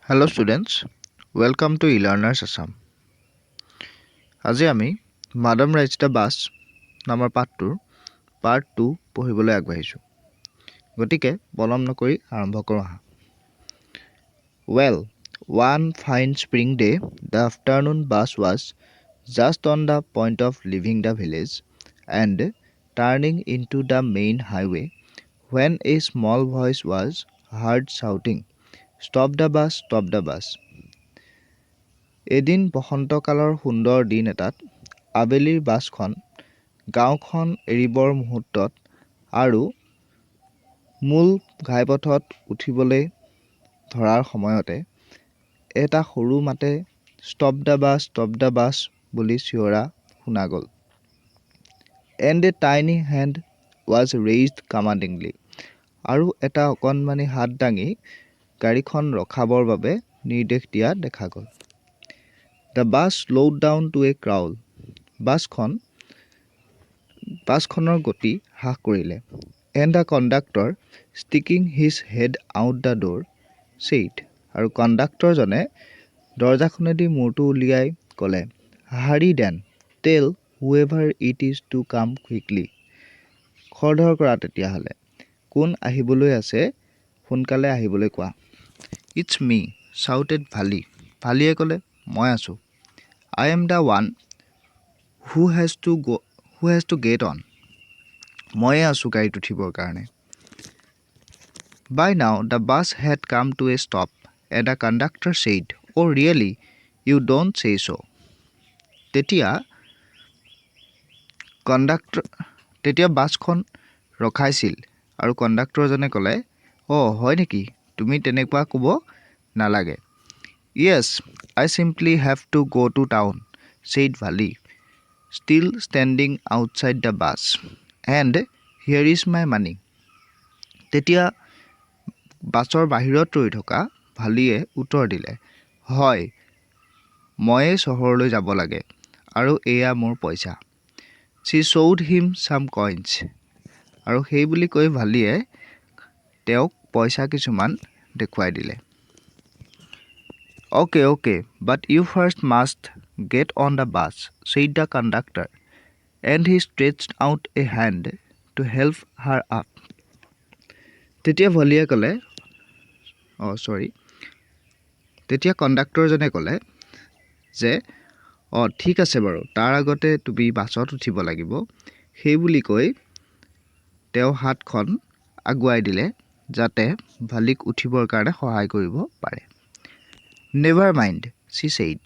Hello students, welcome to eLearners Assam. আজি আমি Madam Rides the Bus নামৰ পাঠটোৰ part 2 পঢ়িবলৈ আগবাঢ়িছোঁ। গতিকে পলম নকৰি আৰম্ভ কৰোঁ আহা। Well, one fine spring day, the afternoon bus was just on the point of leaving the village and turning into the main highway when a small voice was heard shouting, "Stop the bus, stop the bus." এদিন বসন্তকালৰ সুন্দৰ দিন এটাত আবেলিৰ বাছখন গাঁওখন এৰিবৰ মুহূৰ্তত আৰু মূল ঘাইপথত উঠিবলৈ ধৰাৰ সময়তে এটা সৰু মাতে ষ্টপ দ্য বাছ বুলি চিঞৰা শুনা গ'ল। And a tiny hand was raised commandingly, আৰু এটা অকণমানি হাত দাঙি গাড়ীখন ৰখাবৰ বাবে নিৰ্দেশ দিয়া দেখা গ'ল। The bus slowed down to a crawl. বাছখনৰ গতি হ্ৰাস কৰিলে। And the conductor, sticking his head out the door, said, আৰু কণ্ডাক্টৰজনে দৰজাখনেদি মূৰটো উলিয়াই ক'লে, Hurry then, tell whoever it is to come quickly. খৰধৰ কৰা তেতিয়াহ'লে, কোন আহিবলৈ আছে সোনকালে আহিবলৈ কোৱা। It's me, shouted ভালি। ভালিয়ে ক'লে, মই আছোঁ। I am the one who has to get on. ময়ে আছোঁ গাড়ীত উঠিবৰ কাৰণে। By now the bus had come to a stop and the conductor said, Oh really, you don't say so. তেতিয়া বাছখন ৰখাইছিল আৰু কণ্ডাক্টৰজনে ক'লে, হয় নেকি, তুমি তেনেকুৱা ক'ব নালাগে। Yes, I simply have to go to town, said Vali, still standing outside the bus. And here is my money. তেতিয়া বাছৰ বাহিৰত ৰৈ থকা ভালিয়ে উত্তৰ দিলে, হয়, ময়ে চহৰলৈ যাব লাগে আৰু এয়া মোৰ পইচা। She showed him some coins. আৰু সেই বুলি কৈ ভালিয়ে তেওঁক পইচা কিছুমান দেখুৱাই দিলে। Okay, but you first must get on the bus, said the conductor, and he stretched out a hand to help her up. তেতিয়া কণ্ডাক্টৰজনে ক'লে যে ঠিক আছে বাৰু, তাৰ আগতে তুমি বাছত উঠিব লাগিব। সেই বুলি কৈ তেওঁ হাতখন আগুৱাই দিলে যাতে ভালিক উঠিবৰ কাৰণে সহায় কৰিব পাৰে। Never mind, she said.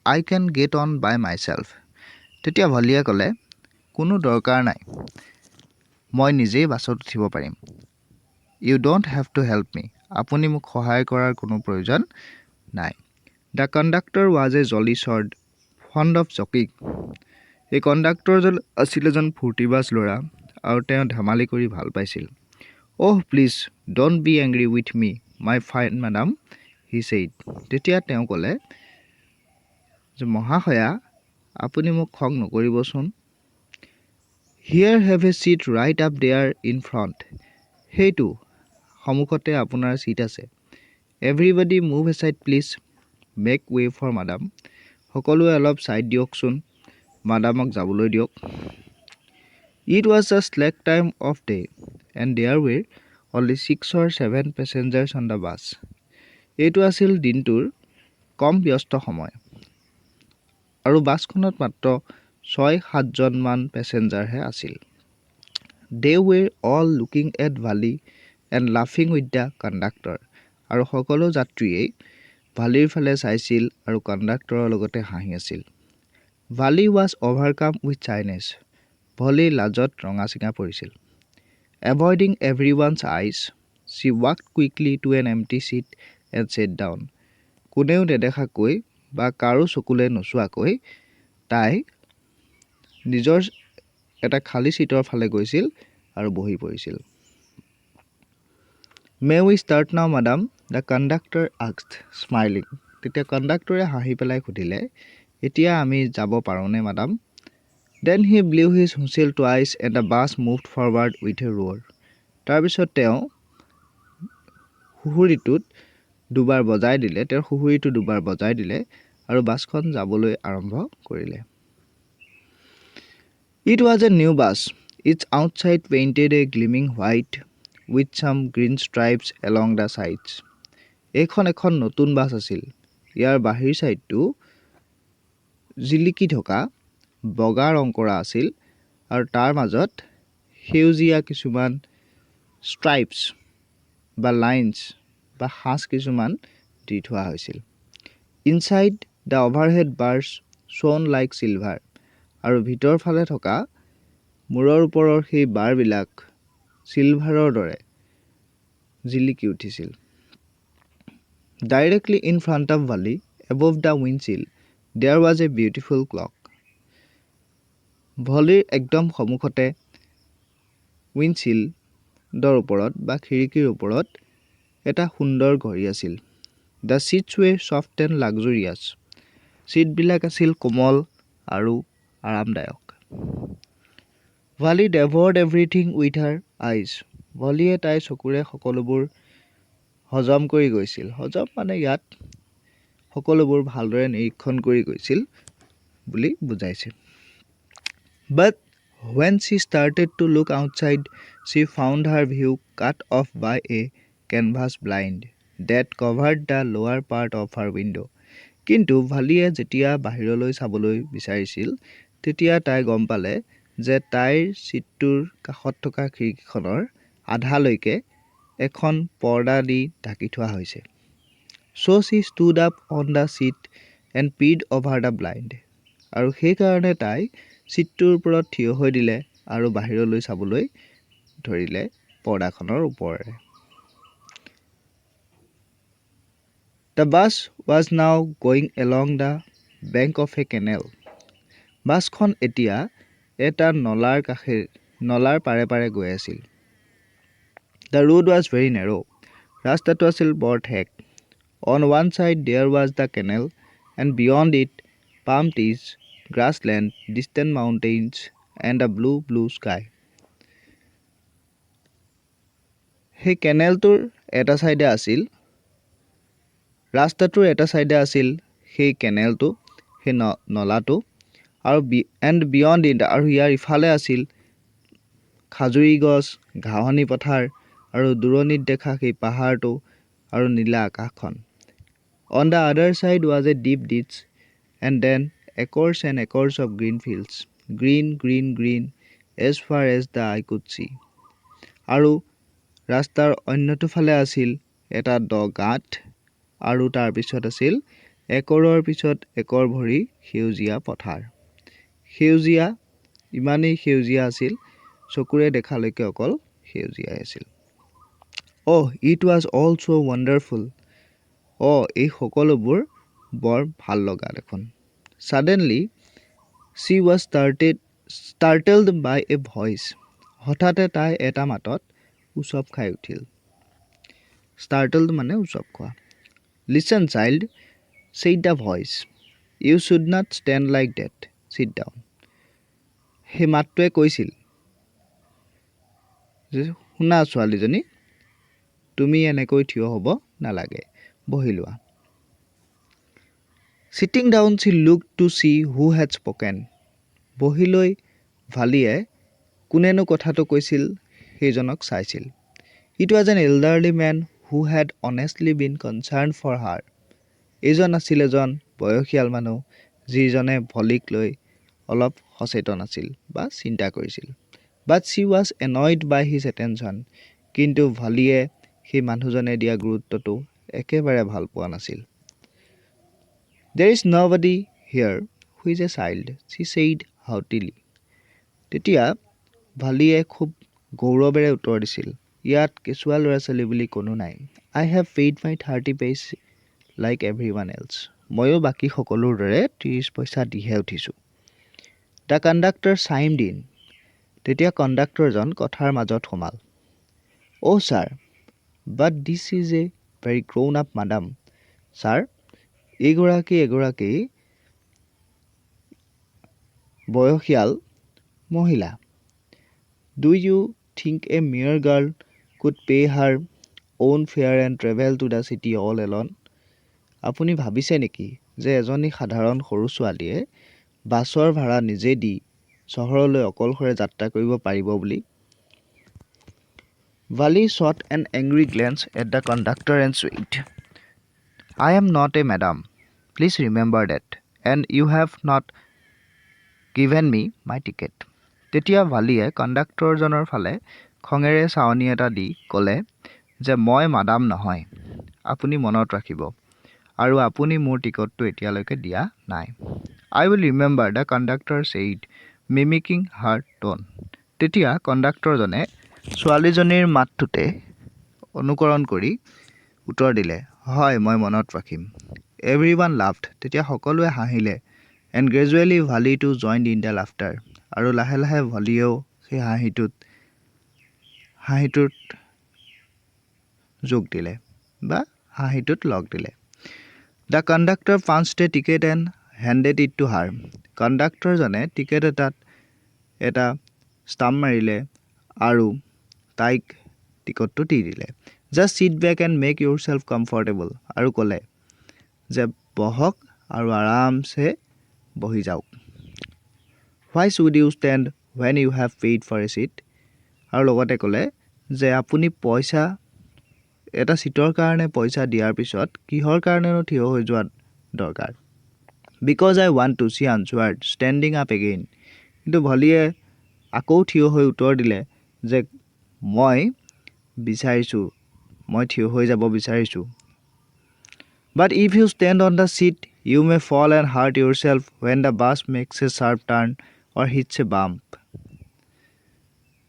I can get on by myself. তেতিয়া ভালিয়ে ক'লে, কোনো দৰকাৰ নাই, মই নিজেই বাছত উঠিব পাৰিম। You don't have to help me. আপুনি মোক সহায় কৰাৰ কোনো প্ৰয়োজন নাই। The conductor was a jolly sort, fond of joking. এই কণ্ডাক্টৰজন আছিল এজন ফূৰ্তিবাজ ল'ৰা আৰু তেওঁ ধেমালি কৰি ভাল পাইছিল। Oh, please, don't be angry with me, my fine madam, he said. তেতিয়া তেওঁ ক'লে যে মহাশয়া, আপুনি মোক খং নকৰিবচোন। Here have a seat right up there in front. সেইটো সন্মুখতে আপোনাৰ চিট আছে। Everybody move aside please. Make way for madam. সকলোৱে অলপ ছাইড দিয়কচোন, মাডামক যাবলৈ দিয়ক। It was a slack time of day and there were only 6 or 7 passengers on the bus. এইটো আছিল দিনটোৰ কম ব্যস্ত সময় আৰু বাছখনত মাত্ৰ 6-7 জন পেছেঞ্জাৰহে আছিল। They were all looking at Vali and laughing with the conductor. আৰু সকলো যাত্ৰীয়ে ভালিৰ ফালে চাইছিল আৰু কণ্ডাক্টৰৰ লগতে হাঁহি আছিল। Vali was overcome with shyness. ভলি লাজত ৰঙা-চিঙা পৰিছিল। Avoiding everyone's eyes, she walked quickly to an empty seat and sat down. কোনেও নেদেখাকৈ বা কাৰো চকুলে নোচোৱাকৈ তাই নিজৰ এটা খালী চিটৰ ফালে গৈছিল আৰু বহি পৰিছিল। May we start now, madam? The conductor asked, smiling. তেতিয়া কণ্ডাক্টৰে হাঁহি পেলাই সুধিলে, এতিয়া আমি যাব পাৰোঁনে madam? Then he blew his whistle twice and the bus moved forward with a roar. তাৰপিছত তেওঁ সুহুৰিটোত দুবাৰ বজাই দিলে, তেওঁৰ সুহুৰিটো দুবাৰ বজাই দিলে আৰু বাছখন যাবলৈ আৰম্ভ কৰিলে। It was a new bus. Its outside painted a gleaming white with some green stripes along the sides. এইখন এখন নতুন বাছ আছিল। ইয়াৰ বাহিৰ চাইডটো জিলিকি থকা বগা ৰং কৰা আছিল আৰু তাৰ মাজত সেউজীয়া কিছুমান ষ্ট্ৰাইপছ বা লাইনছ বা সাজ কিছুমান দি থোৱা হৈছিল। Inside the overhead bars shone like silver, আৰু ভিতৰ ফালে থকা মূৰৰ ওপৰৰ সেই বাৰবিলাক চিলভাৰৰ দৰে জিলিকি উঠিছিল। Directly in front of Vali, above the windshield, there was a beautiful clock. ভলিৰ একদম সন্মুখতে উইণ্ডশ্বিল্ডৰ ওপৰত বা খিৰিকীৰ ওপৰত এটা সুন্দৰ ঘড়ী আছিল। The seats were soft and luxurious. চিটবিলাক আছিল কোমল আৰু আৰামদায়ক। Vali devoured everything with her eyes. ভলিয়ে তাইৰ চকুৰে সকলোবোৰ হজম কৰি গৈছিল। হজম মানে ইয়াত সকলোবোৰ ভালদৰে নিৰীক্ষণ কৰি গৈছিল বুলি বুজাইছে। But when she started to look outside, she found her view cut off by a canvas blind that covered the lower part of her window. কিন্তু ভালিয়ে যেতিয়া বাহিৰলৈ চাবলৈ বিচাৰিছিল, তেতিয়া তাই গম পালে যে তাইৰ চিটটোৰ কাষত থকা খিৰিকীখনৰ আধালৈকে এখন পৰ্দা দি ঢাকি থোৱা হৈছে। So she stood up on the seat and peered over the blind. আৰু সেইকাৰণে তাই চিটটোৰ ওপৰত থিয় হৈ দিলে আৰু বাহিৰলৈ চাবলৈ ধৰিলে পৰ্দাখনৰ ওপৰেৰে। The bus was now going along the bank of a canal. বাছখন এতিয়া এটা নলাৰ পাৰে পাৰে গৈ আছিল। The road was very narrow. ৰাস্তাটো আছিল বৰ ঠেক। On one side there was the canal, and beyond it palm trees, grassland, distant mountains, and a blue sky. সেই কেনেলটোৰ এটা চাইডে আছিল, ৰাস্তাটোৰ এটা চাইডে আছিল সেই কেনেলটো, সেই নলাটো, আৰু এণ্ড বিয়ণ্ড ইট, আৰু ইয়াৰ ইফালে আছিল খাজুৰী গছ, ঘাঁহনি পথাৰ আৰু দূৰণিত দেখা সেই পাহাৰটো আৰু নীলা আকাশখন। On the other side was a deep ditch, and then acres and acres of green fields, green as far as the eye could see. আৰু ৰাস্তাৰ অন্যটো ফালে আছিল এটা দ গাঁত, আৰু তাৰ পিছত আছিল একৰৰ পিছত একৰ ভৰি সেউজীয়া পথাৰ। সেউজীয়া, ইমানেই সেউজীয়া আছিল, চকুৰে দেখালৈকে অকল সেউজীয়াই আছিল। Oh, it was all so wonderful. এই সকলোবোৰ বৰ ভাল লগা দেখোন। Suddenly, she was startled by a voice. হঠাতে তাই এটা মাতত উচপ খাই উঠিল। Startled মানে উচপ খোৱা। Listen, child, said the voice. You should not stand like that. Sit down. সেই মাতটোৱে কৈছিল যে শুনা ছোৱালীজনী, তুমি এনেকৈ থিয় হ'ব নালাগে, বহি লোৱা। Sitting down, she looked to see who had spoken. বহি লৈ ভালিয়ে কোনেনো কথাটো কৈছিল সেইজনক চাইছিল। It was an elderly man who had honestly been concerned for her. এইজন আছিল এজন বয়সীয়াল মানুহ, যিজনে ভলিক লৈ অলপ সচেতন আছিল বা চিন্তা কৰিছিল। But she was annoyed by his attention. কিন্তু ভালিয়ে সেই মানুহজনে দিয়া গুৰুত্বটো একেবাৰে ভাল পোৱা নাছিল। There is nobody here who is a child, she said haughtily. তেতিয়া ভালিয়ে খুব গৌৰৱেৰে উত্তৰ দিছিল, ইয়াত কেঁচুৱা ল'ৰা ছোৱালী বুলি কোনো নাই। I have paid my 30 paise like everyone else. ময়ো বাকী সকলোৰ দৰে 30 পইচা দিহে উঠিছোঁ। The conductor chimed in. তেতিয়া কণ্ডাক্টৰজন কথাৰ মাজত সোমাল। Oh sir, but this is a very grown up madam. Sir, এগৰাকী বয়সীয়াল মহিলা। Do you think a mere girl could pay her own fare and travel to the city all alone? আপুনি ভাবিছে নেকি যে এজনী সাধাৰণ সৰু ছোৱালীয়ে বাছৰ ভাড়া নিজে দি চহৰলৈ অকলশৰে যাত্ৰা কৰিব পাৰিব বুলি? Vali shot an angry glance at the conductor and said, I am not a madam. Please remember that. And you have not given me my ticket. তেতিয়া ভালিয়ে কণ্ডাক্টৰজনৰ ফালে খঙেৰে চাৱনি এটা দি ক'লে যে মই মাদাম নহয়, আপুনি মনত ৰাখিব, আৰু আপুনি মোৰ টিকটটো এতিয়ালৈকে দিয়া নাই। I will remember, the conductor said, mimicking her tone. তেতিয়া কণ্ডাক্টৰজনে ছোৱালীজনীৰ মাতটোতে অনুকৰণ কৰি উত্তৰ দিলে, হয় মই মনত ৰাখিম। Everyone laughed. তেতিয়া সকলোৱে হাঁহিলে। And gradually Vali too joined in the laughter. আৰু লাহে লাহে ভলিয়েও সেই হাঁহিটোত যোগ দিলে বা হাঁহিটোত লগ দিলে। The conductor punched a ticket and handed it to her. কণ্ডাক্টৰজনে টিকেট এটাত এটা ষ্টাম্প মাৰিলে আৰু তাইক টিকটটো দি দিলে। Just sit back and make yourself comfortable. আৰু ক'লে যে বহক আৰু আৰামছে বহি যাওক। Why should you stand when you have paid for a seat? আৰু লগতে ক'লে যে আপুনি এটা চিটৰ কাৰণে পইচা দিয়াৰ পিছত কিহৰ কাৰণেনো থিয় হৈ যোৱা দৰকাৰ? Because I want to, she answered, standing up again. কিন্তু ভলিয়ে আকৌ থিয় হৈ উত্তৰ দিলে যে মই থিয় হৈ যাব বিচাৰিছোঁ। But if you stand on the seat, you may fall and hurt yourself when the bus makes a sharp turn or hits a bump.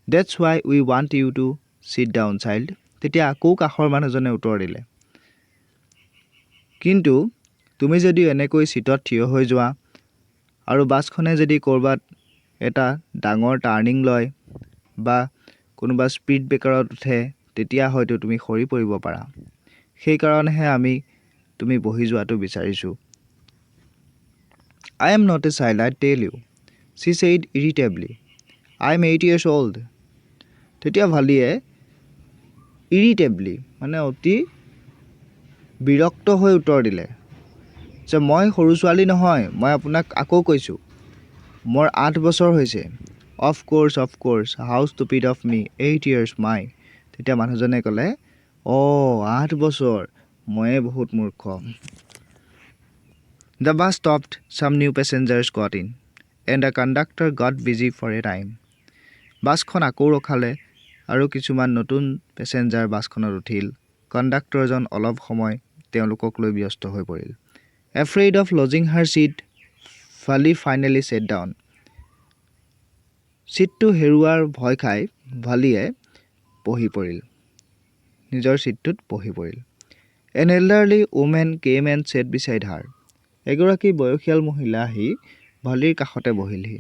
That's why we want you to sit down, child. তেতিয়া আকৌ কাষৰ মানুহজনে উত্তৰ দিলে, কিন্তু তুমি যদি এনেকৈ চিটত থিয় হৈ যোৱা আৰু বাছখনে যদি ক'ৰবাত এটা ডাঙৰ টাৰ্ণিং লয় বা কোনোবা স্পীড ব্ৰেকাৰত উঠে, তেতিয়া হয়তো তুমি সৰি পৰিব পাৰা। সেইকাৰণেহে আমি তুমি বহি যোৱাটো বিচাৰিছোঁ। I am not a child, I tell you, she said irritably. I am 8 years old. তেতিয়া ভালিয়ে irritably মানে অতি বিৰক্ত হৈ উত্তৰ দিলে যে মই সৰু ছোৱালী নহয়, মই আপোনাক আকৌ কৈছোঁ মোৰ 8 বছৰ হৈছে। Of course, how stupid of me, 8 years my. তেতিয়া মানুহজনে ক'লে 8 বছৰ, ময়ে বহুত মূৰ্খ। The bus stopped, some new passengers got in, and the conductor got busy for a time. বাছখন আকৌ ৰখালে আৰু কিছুমান নতুন পেছেঞ্জাৰ বাছখনত উঠিল। কণ্ডাক্টৰজন অলপ সময় তেওঁলোকক লৈ ব্যস্ত হৈ পৰিল। Afraid of losing her seat, Vali finally sat down. চিটটো হেৰুৱাৰ ভয় খাই ভালিয়ে নিজৰ চিটটোত বহি পৰিল। An elderly woman came and sat beside her. এগৰাকী বয়সীয়াল মহিলা আহি ভালিৰ কাষতে বহিলহি।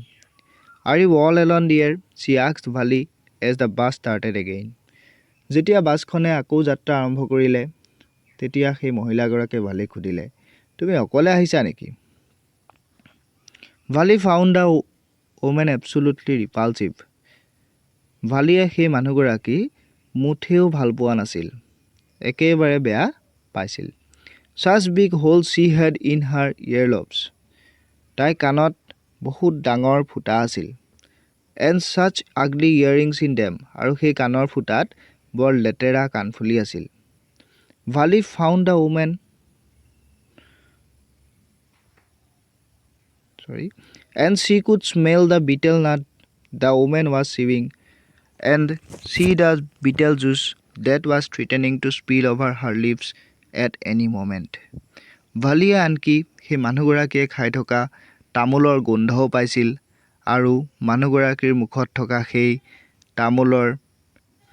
Are you all alone, dear? She asked Vali as the bus started again. যেতিয়া বাছখনে আকৌ যাত্ৰা আৰম্ভ কৰিলে, তেতিয়া সেই মহিলাগৰাকীয়ে ভালিক সুধিলে, তুমি অকলে আহিছা নেকি? Vali found the woman absolutely repulsive. ভালিয়ে সেই মানুহগৰাকী মুঠেও ভাল পোৱা নাছিল, একেবাৰে বেয়া পাইছিল। Such big holes she had in her earlobes. তাই কাণত বহুত ডাঙৰ ফুটা আছিল। And such ugly earrings in them. আৰু সেই কাণৰ ফুটাত বৰ লেতেৰা কাণফুলি আছিল। Vali found the woman and she could smell the betel nut the woman was chewing, and see the betel juice that was threatening to spill over her lips at any moment. ভালিয়ে আনকি সেই মানুহগৰাকীয়ে খাই থকা তামোলৰ গোন্ধও পাইছিল আৰু মানুহগৰাকীৰ মুখত থকা সেই তামোলৰ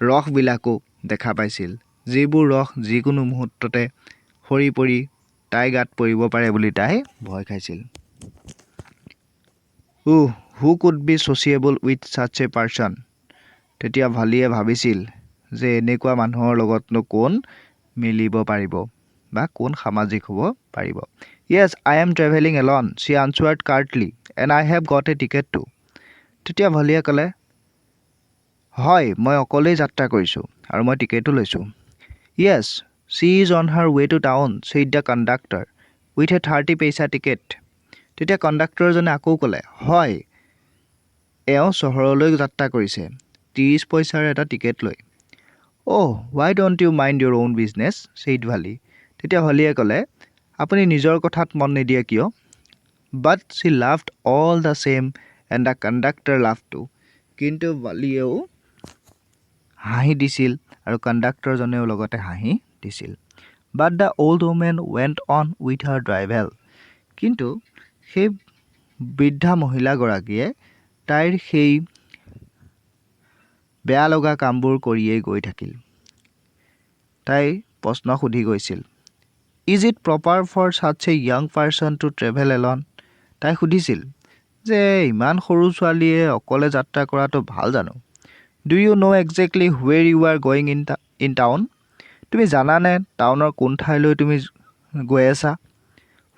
ৰসবিলাকো দেখা পাইছিল, যিবোৰ ৰস যিকোনো মুহূৰ্ততে সৰি পৰি তাই গাত পৰিব পাৰে বুলি তাই ভয় খাইছিল। Who could be sociable with such a person? তেতিয়া ভালিয়ে ভাবিছিল যে এনেকুৱা মানুহৰ লগতনো কোন মিলিব পাৰিব বা কোন সামাজিক হ'ব পাৰিব। Yes, I am traveling alone, she answered curtly, and I have got a ticket too. তেতিয়া ভালিয়ে ক'লে, হয় মই অকলেই যাত্ৰা কৰিছোঁ আৰু মই টিকেটো লৈছোঁ। Yes, she is on her way to town, said the conductor, with a 30 paisa ticket. তেতিয়া কণ্ডাক্টৰজনে আকৌ ক'লে, হয়, এওঁ চহৰলৈ যাত্ৰা কৰিছে 30 পইচাৰ এটা টিকেট লৈ। Oh, why don't you mind your own business, said Vali. তেতিয়া ভলিয়ে ক'লে, আপুনি নিজৰ কথাত মন নিদিয়ে কিয়? But she laughed all the same and the conductor laughed too. কিন্তু ভালিয়েও হাঁহি দিছিল আৰু কণ্ডাক্টৰজনেও লগতে হাঁহি দিছিল। But the old woman went on with her drivel. কিন্তু সেই বৃদ্ধা মহিলাগৰাকীয়ে তাইৰ সেই বেয়া লগা কামবোৰ কৰিয়েই গৈ থাকিল। তাই প্ৰশ্ন সুধি গৈছিল, Is it proper for such a young person to travel alone? তাই সুধিছিল যে ইমান সৰু ছোৱালীয়ে অকলে যাত্ৰা কৰাটো ভাল জানো? Do you know exactly where you are going in town? তুমি জানানে টাউনৰ কোন ঠাইলৈ তুমি গৈ আছা?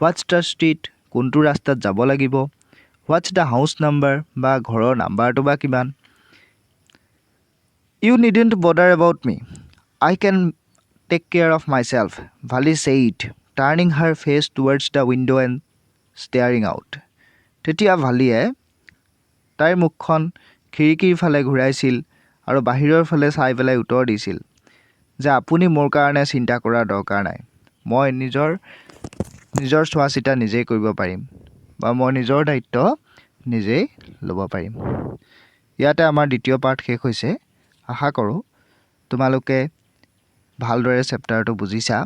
What's the street? কোনটো ৰাস্তাত যাব লাগিব? What's the house number? বা ঘৰৰ নাম্বাৰটো বা কিমান? You needn't bother about me. I can take care of myself, Vali said, turning her face towards the window and staring out. তেতিয়া ভালিয়ে তাইৰ মুখখন খিৰিকীৰ ফালে ঘূৰাইছিল আৰু বাহিৰৰ ফালে চাই পেলাই উত্তৰ দিছিল যে আপুনি মোৰ কাৰণে চিন্তা কৰাৰ দৰকাৰ নাই। মই নিজৰ চোৱা চিতা নিজেই কৰিব পাৰিম বা মই নিজৰ দায়িত্ব নিজেই ল'ব পাৰিম। ইয়াতে আমাৰ দ্বিতীয় পাৰ্ট শেষ হৈছে। আশা কৰোঁ তোমালোকে ভালদৰে চেপ্টাৰটো বুজিছা।